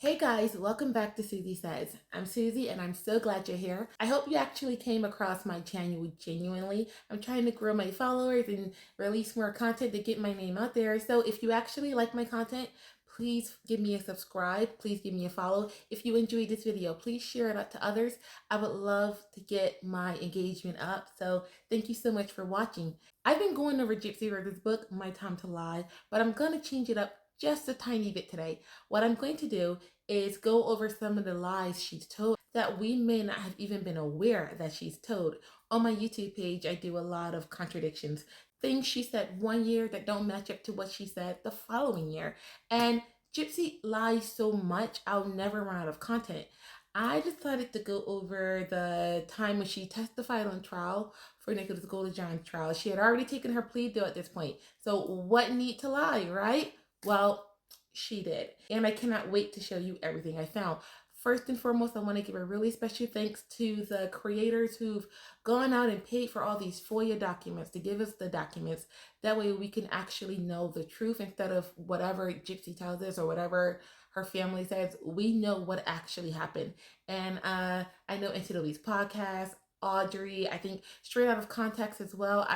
Hey guys, welcome back to Susie Says. I'm Susie and I'm so glad you're here. I hope you actually came across my channel genuinely. I'm trying to grow my followers and release more content to get my name out there. So if you actually like my content, please give me a subscribe. Please give me a follow. If you enjoyed this video, please share it out to others. I would love to get my engagement up. So thank you so much for watching. I've been going over Gypsyrose's book, My Time to Lie, but I'm going to change it up just a tiny bit today. What I'm going to do is go over some of the lies she's told that we may not have even been aware that she's told. On my YouTube page, I do a lot of contradictions. Things she said one year that don't match up to what she said the following year. And Gypsy lies so much, I'll never run out of content. I decided to go over the time when she testified on trial for Nicholas Goldenjohn's trial. She had already taken her plea deal at this point. So what need to lie, right? Well, she did. And I cannot wait to show you everything I found. First and foremost, I want to give a really special thanks to the creators who've gone out and paid for all these FOIA documents to give us the documents. That way we can actually know the truth instead of whatever Gypsy tells us or whatever her family says. We know what actually happened. And I know Into the Weeds podcast, Audrey, I think Straight Out of Context as well.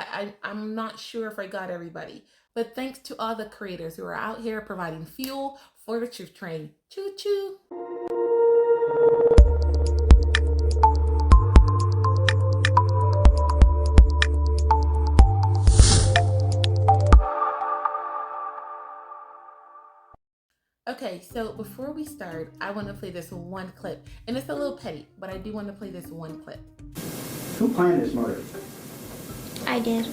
I'm not sure if I got everybody. But thanks to all the creators who are out here providing fuel for the truth train. Choo choo! Okay, so before we start, I want to play this one clip. And it's a little petty, but I do want to play this one clip. Who planned this murder? I did.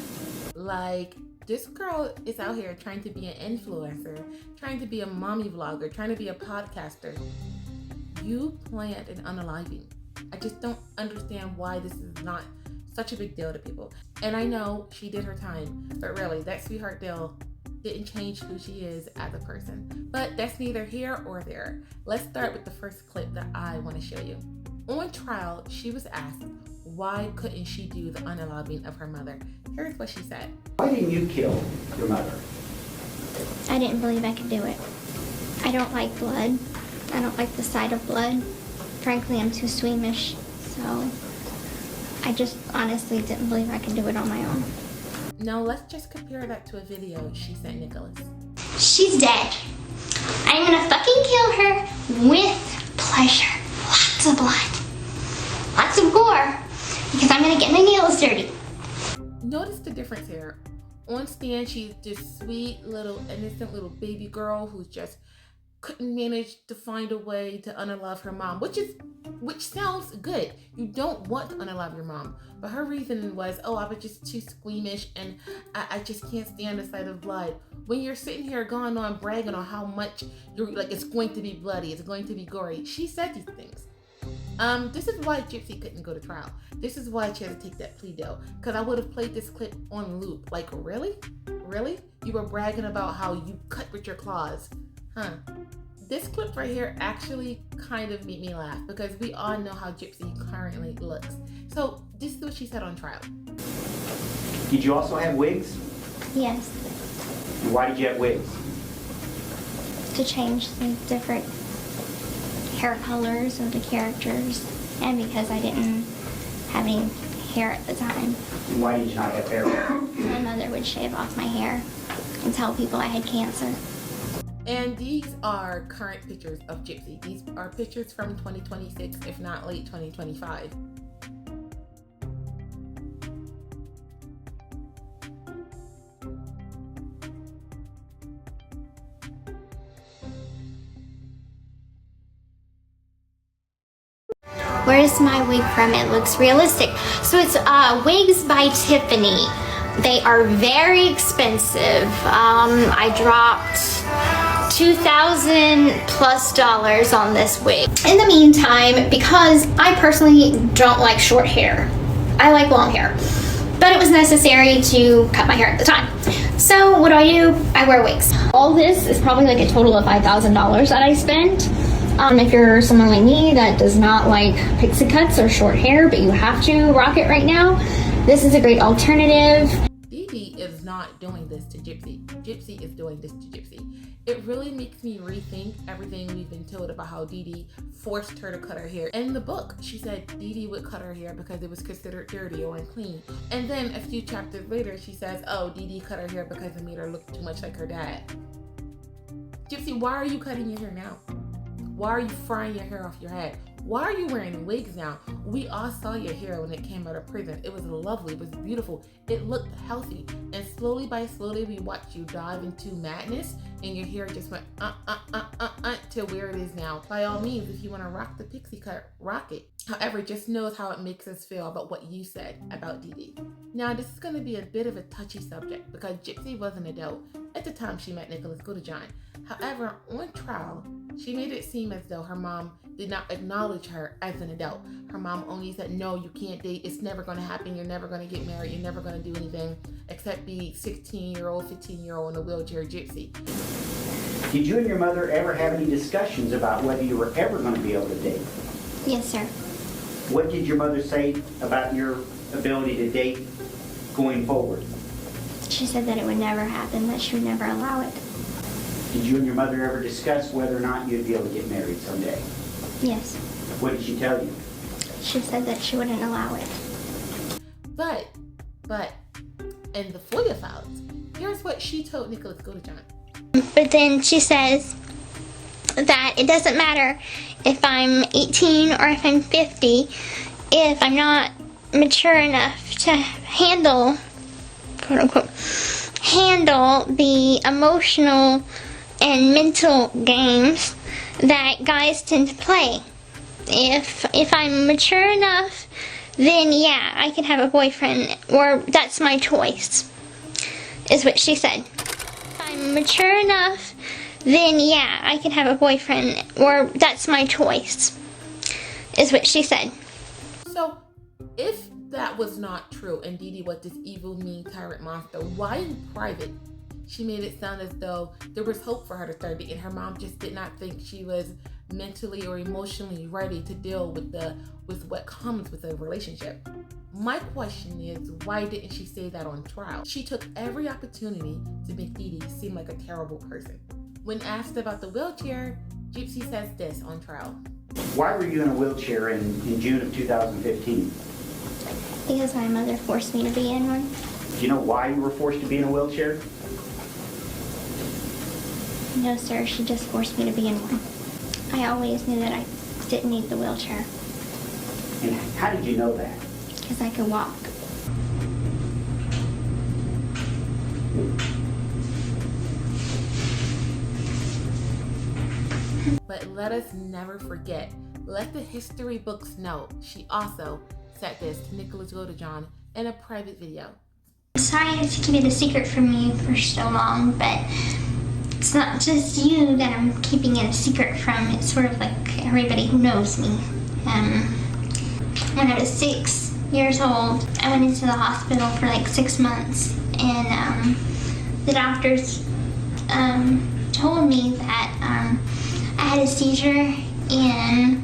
Like, this girl is out here trying to be an influencer, trying to be a mommy vlogger, trying to be a podcaster. You planned an unaliving. I just don't understand why this is not such a big deal to people. And I know she did her time, but really, that sweetheart deal didn't change who she is as a person. But that's neither here or there. Let's start with the first clip that I want to show you. On trial, she was asked, why couldn't she do the unaliving of her mother? Here's what she said. Why didn't you kill your mother? I didn't believe I could do it. I don't like blood. I don't like the sight of blood. Frankly, I'm too squeamish. So I just honestly didn't believe I could do it on my own. Now let's just compare that to a video she sent Nicholas. She's dead. I'm gonna fucking kill her with pleasure. Lots of blood. Lots of gore. Because I'm gonna get my nails dirty. Notice the difference here. On stand, she's this sweet little innocent little baby girl who just couldn't manage to find a way to unalive her mom, which sounds good. You don't want to unalive your mom, but her reason was, oh, I was just too squeamish and I just can't stand the sight of blood. When you're sitting here going on bragging on how much you're like, it's going to be bloody, it's going to be gory. She said these things. This is why Gypsy couldn't go to trial. This is why she had to take that plea deal. Because I would have played this clip on loop. Like, really? Really? You were bragging about how you cut with your claws. Huh. This clip right here actually kind of made me laugh because we all know how Gypsy currently looks. So this is what she said on trial. Did you also have wigs? Yes. And why did you have wigs? To change the different hair colors of the characters. And because I didn't have any hair at the time. And why did you not have hair? My mother would shave off my hair and tell people I had cancer. And these are current pictures of Gypsy. These are pictures from 2026, if not late 2025. Where's my wig from? It looks realistic. So it's Wigs by Tiffany. They are very expensive. I dropped $2,000+ on this wig. In the meantime, because I personally don't like short hair, I like long hair, but it was necessary to cut my hair at the time. So what do? I wear wigs. All this is probably like a total of $5,000 that I spent. If you're someone like me that does not like pixie cuts or short hair, but you have to rock it right now, this is a great alternative. Dee Dee is not doing this to Gypsy. Gypsy is doing this to Gypsy. It really makes me rethink everything we've been told about how Dee Dee forced her to cut her hair. In the book, she said Dee Dee would cut her hair because it was considered dirty or unclean. And then a few chapters later, she says, oh, Dee Dee cut her hair because it made her look too much like her dad. Gypsy, why are you cutting your hair now? Why are you frying your hair off your head? Why are you wearing wigs now? We all saw your hair when it came out of prison. It was lovely, it was beautiful, it looked healthy. And slowly by slowly, we watched you dive into madness and your hair just went to where it is now. By all means, if you want to rock the pixie cut, rock it. However, just know how it makes us feel about what you said about Dee Dee. Now, this is going to be a bit of a touchy subject because Gypsy was an adult at the time she met Nicholas Godejohn. However, on trial, she made it seem as though her mom did not acknowledge her as an adult. Her mom only said, no, you can't date. It's never going to happen. You're never going to get married. You're never going to do anything except be 16-year-old, 15-year-old in a wheelchair Gypsy. Did you and your mother ever have any discussions about whether you were ever going to be able to date? Yes, sir. What did your mother say about your ability to date going forward? She said that it would never happen, that she would never allow it. Did you and your mother ever discuss whether or not you'd be able to get married someday? Yes. What did she tell you? She said that she wouldn't allow it. But, in the FOIA files, here's what she told Nicholas Godejohn. But then she says that it doesn't matter if I'm 18 or if I'm 50, if I'm not mature enough to handle, quote unquote, handle the emotional and mental games that guys tend to play. If I'm mature enough, then yeah, I can have a boyfriend, or that's my choice, is what she said. If I'm mature enough, then yeah, I can have a boyfriend, or that's my choice, is what she said. So, if that was not true and Dee Dee was this evil, mean tyrant monster, why in private she made it sound as though there was hope for her to start dating? Her mom just did not think she was mentally or emotionally ready to deal with what comes with a relationship. My question is, why didn't she say that on trial? She took every opportunity to make Dee Dee seem like a terrible person. When asked about the wheelchair, Gypsy says this on trial. Why were you in a wheelchair in June of 2015? Because my mother forced me to be in one. Do you know why you were forced to be in a wheelchair? No, sir, she just forced me to be in one. I always knew that I didn't need the wheelchair. And how did you know that? Because I could walk. But let us never forget, let the history books know, she also said this to Nicholas Godejohn in a private video. I'm sorry to keep it a secret from you for so long, but it's not just you that I'm keeping it a secret from. It's sort of like everybody who knows me. When I was 6 years old, I went into the hospital for like 6 months, and the doctors told me that I had a seizure in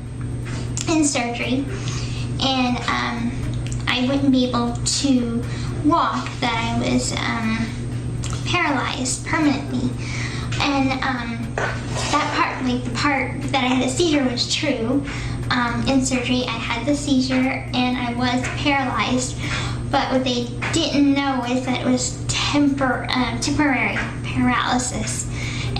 surgery, and I wouldn't be able to walk, that I was paralyzed permanently. And that part, like the part that I had a seizure, was true. In surgery, I had the seizure and I was paralyzed, but what they didn't know is that it was temporary paralysis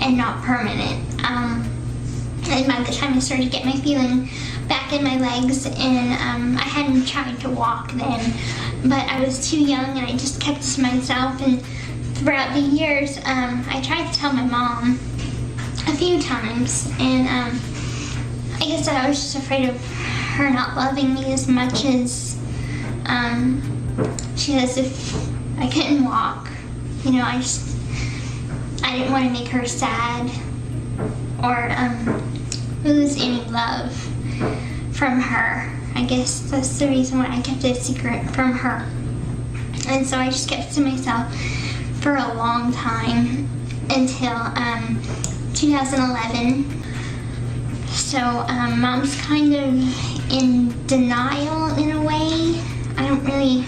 and not permanent. And by the time I started to get my feeling back in my legs, and I hadn't tried to walk then, but I was too young and I just kept to myself. And throughout the years, I tried to tell my mom a few times, and I guess I was just afraid of her not loving me as much as she does if I couldn't walk. You know, I didn't want to make her sad or lose any love from her. I guess that's the reason why I kept it a secret from her. And so I just kept it to myself for a long time until 2011. So Mom's kind of in denial in a way. I don't really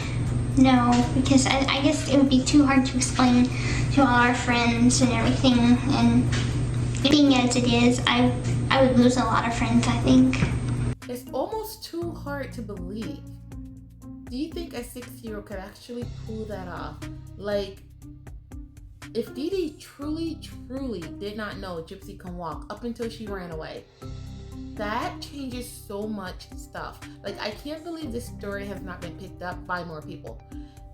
know, because I guess it would be too hard to explain to all our friends and everything, and as it is, I would lose a lot of friends, I think. It's almost too hard to believe. Do you think a 6-year-old could actually pull that off? Like, if Dee Dee truly did not know Gypsy can walk up until she ran away, that changes so much stuff. Like, I can't believe this story has not been picked up by more people.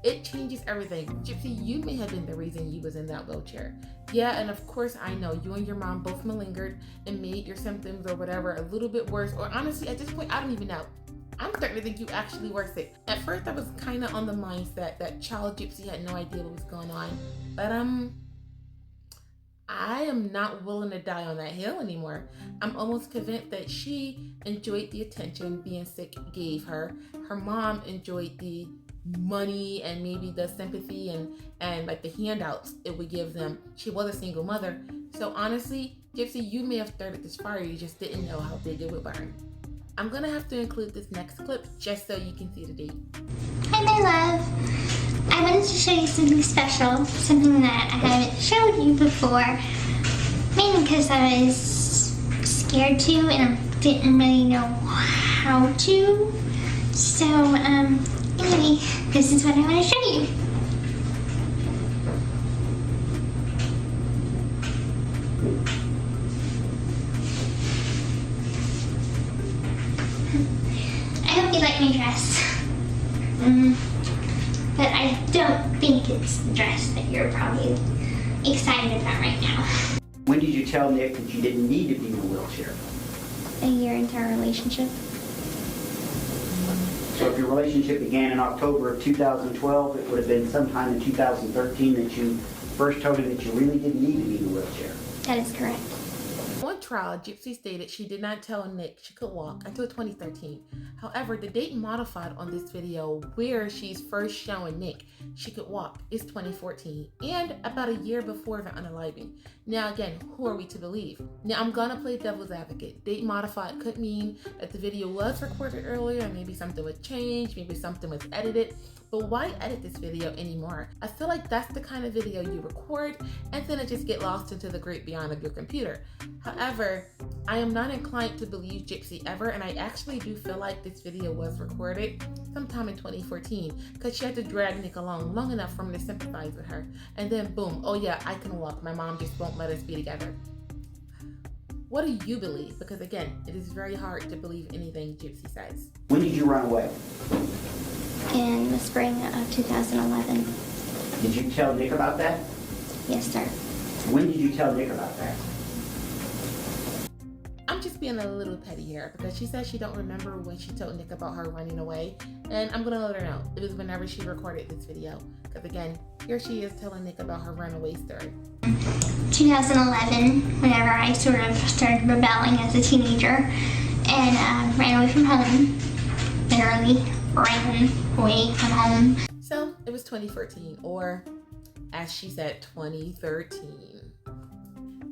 It changes everything. Gypsy, you may have been the reason you was in that wheelchair. Yeah, and of course I know you and your mom both malingered and made your symptoms or whatever a little bit worse. Or honestly, at this point, I don't even know. I'm starting to think you actually were sick. At first, I was kind of on the mindset that child Gypsy had no idea what was going on. But I am not willing to die on that hill anymore. I'm almost convinced that she enjoyed the attention being sick gave her. Her mom enjoyed the money and maybe the sympathy and like the handouts it would give them. She was a single mother. So honestly, Gypsy, you may have started this fire, you just didn't know how big it would burn. I'm gonna have to include this next clip just so you can see the date. Hi, my love. I wanted to show you something special, something that I haven't showed you before, mainly because I was scared to and I didn't really know how to. So, anyway, this is what I want to show you. I hope you like my dress. But I don't think it's the dress that you're probably excited about right now. When did you tell Nick that you didn't need to be in a wheelchair? A year into our relationship. So if your relationship began in October of 2012, it would have been sometime in 2013 that you first told him that you really didn't need to be in a wheelchair. That is correct. On trial, Gypsy stated she did not tell Nick she could walk until 2013. However, the date modified on this video where she's first showing Nick she could walk is 2014 and about a year before the unaliving. Now again, who are we to believe? Now I'm gonna play devil's advocate. Date modified could mean that the video was recorded earlier and maybe something was changed, maybe something was edited. But why edit this video anymore? I feel like that's the kind of video you record and then it just get lost into the great beyond of your computer. However, I am not inclined to believe Gypsy ever, and I actually do feel like this video was recorded sometime in 2014 because she had to drag Nick along long enough for him to sympathize with her. And then boom, oh yeah, I can walk. My mom just won't let us be together. What do you believe? Because again, it is very hard to believe anything Gypsy says. When did you run away? In the spring of 2011. Did you tell Nick about that? Yes, sir. When did you tell Nick about that? I'm just being a little petty here because she says she don't remember when she told Nick about her running away, and I'm gonna let her know it was whenever she recorded this video. Because again, here she is telling Nick about her runaway story. 2011, whenever I sort of started rebelling as a teenager and ran away from home, literally ran away from home. So it was 2014, or as she said, 2013.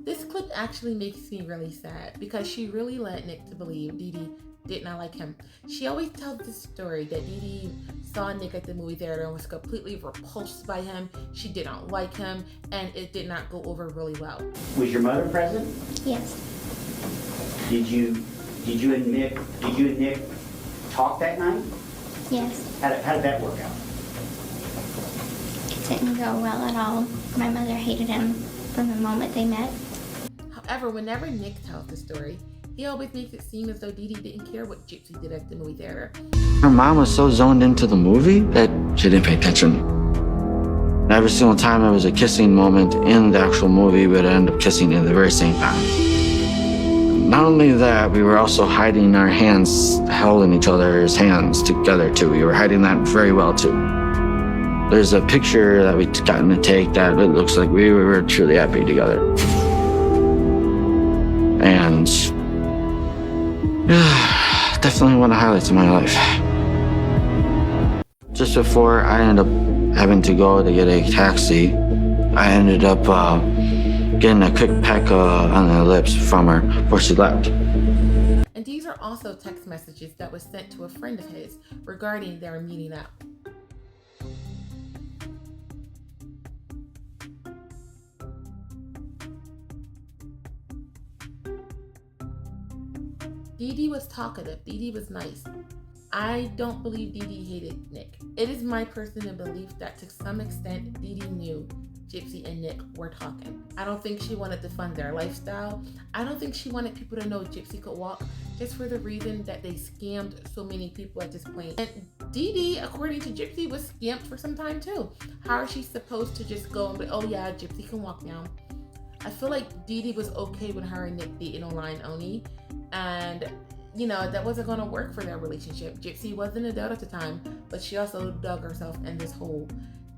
This clip actually makes me really sad because she really led Nick to believe Dee Dee did not like him. She always tells this story that Dee Dee saw Nick at the movie theater and was completely repulsed by him. She did not like him and it did not go over really well. Was your mother present? Yes. Did you and Nick talk that night? Yes. How did that work out? It didn't go well at all. My mother hated him from the moment they met. However, whenever Nick tells the story, he always makes it seem as though Dee Dee didn't care what Gypsy did at the movie theater. Her mom was so zoned into the movie that she didn't pay attention. Every single time there was a kissing moment in the actual movie, we would end up kissing at the very same time. Not only that, we were also hiding our hands, holding each other's hands together too. We were hiding that very well too. There's a picture that we'd gotten to take that it looks like we were truly happy together. And definitely one of the highlights of my life. Just before I ended up having to go to get a taxi, I ended up getting a quick peck on the lips from her before she left. And these are also text messages that was sent to a friend of his regarding their meeting up. Dee Dee was talkative. Dee Dee was nice. I don't believe Dee Dee hated Nick. It is my personal belief that to some extent Dee Dee knew Gypsy and Nick were talking. I don't think she wanted to fund their lifestyle. I don't think she wanted people to know Gypsy could walk, just for the reason that they scammed so many people at this point. And Dee Dee, according to Gypsy, was scammed for some time too. How is she supposed to just go and be, oh yeah, Gypsy can walk now? I feel like Dee Dee was okay with her and Nick dating online only. And you know, that wasn't going to work for their relationship. Gypsy was an adult at the time, but she also dug herself in this hole.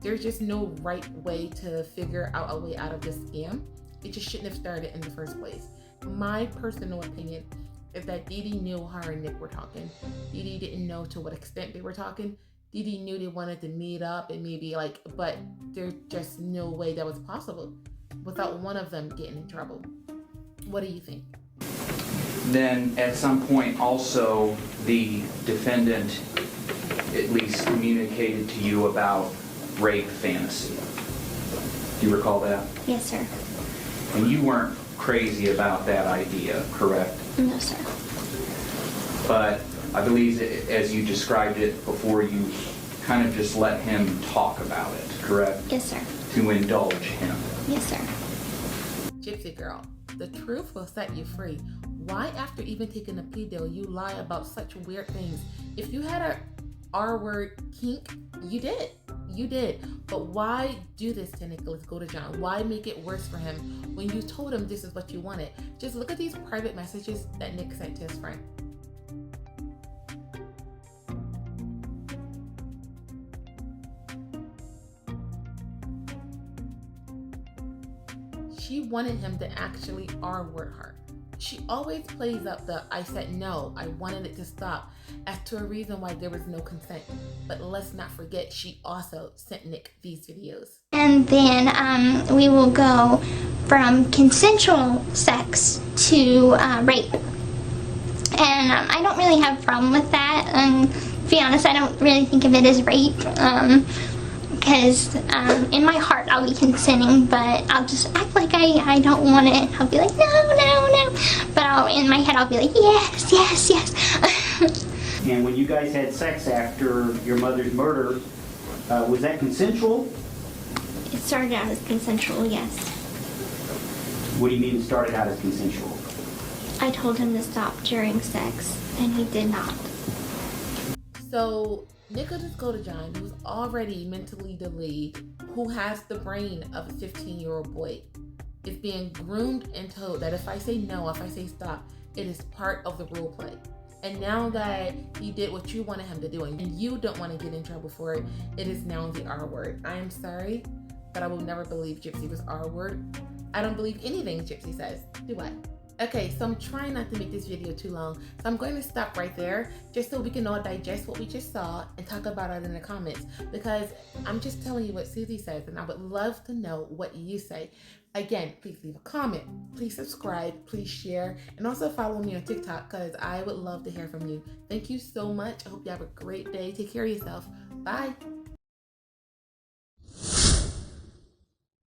There's just no right way to figure out a way out of this scam. It just shouldn't have started in the first place. My personal opinion is that Dee Dee knew her and Nick were talking. Dee Dee didn't know to what extent they were talking. Dee Dee knew they wanted to meet up and maybe but there's just no way that was possible without one of them getting in trouble. What do you think? Then at some point also the defendant at least communicated to you about rape fantasy. Do you recall that? Yes, sir. And you weren't crazy about that idea, correct? No, sir. But I believe as you described it before, you kind of just let him talk about it, correct? Yes, sir. To indulge him. Yes, sir. Gypsy girl, the truth will set you free. Why, after even taking a plea deal, you lie about such weird things? If you had a R-word kink, you did. You did. But why do this to Nicholas Godejohn? Why make it worse for him when you told him this is what you wanted? Just look at these private messages that Nick sent to his friend. She wanted him to actually R-word her. She always plays up the I said no, I wanted it to stop, as to a reason why there was no consent. But let's not forget, she also sent Nick these videos. And then we will go from consensual sex to rape. And I don't really have a problem with that. To be honest, I don't really think of it as rape. Because in my heart I'll be consenting, but I'll just act like I don't want it. I'll be like, no. But in my head I'll be like, yes. And when you guys had sex after your mother's murder, was that consensual? It started out as consensual, yes. What do you mean it started out as consensual? I told him to stop during sex, and he did not. So Nicholas Godejohn, who's already mentally delayed, who has the brain of a 15-year-old boy, is being groomed and told that if I say no, if I say stop, it is part of the role play. And now that he did what you wanted him to do and you don't want to get in trouble for it, it is now the R word. I am sorry, but I will never believe Gypsy was R word. I don't believe anything Gypsy says, do I? Okay, so I'm trying not to make this video too long, so I'm going to stop right there just so we can all digest what we just saw and talk about it in the comments, because I'm just telling you what Susie says and I would love to know what you say. Again, please leave a comment, please subscribe, please share, and also follow me on TikTok because I would love to hear from you. Thank you so much. I hope you have a great day. Take care of yourself. Bye.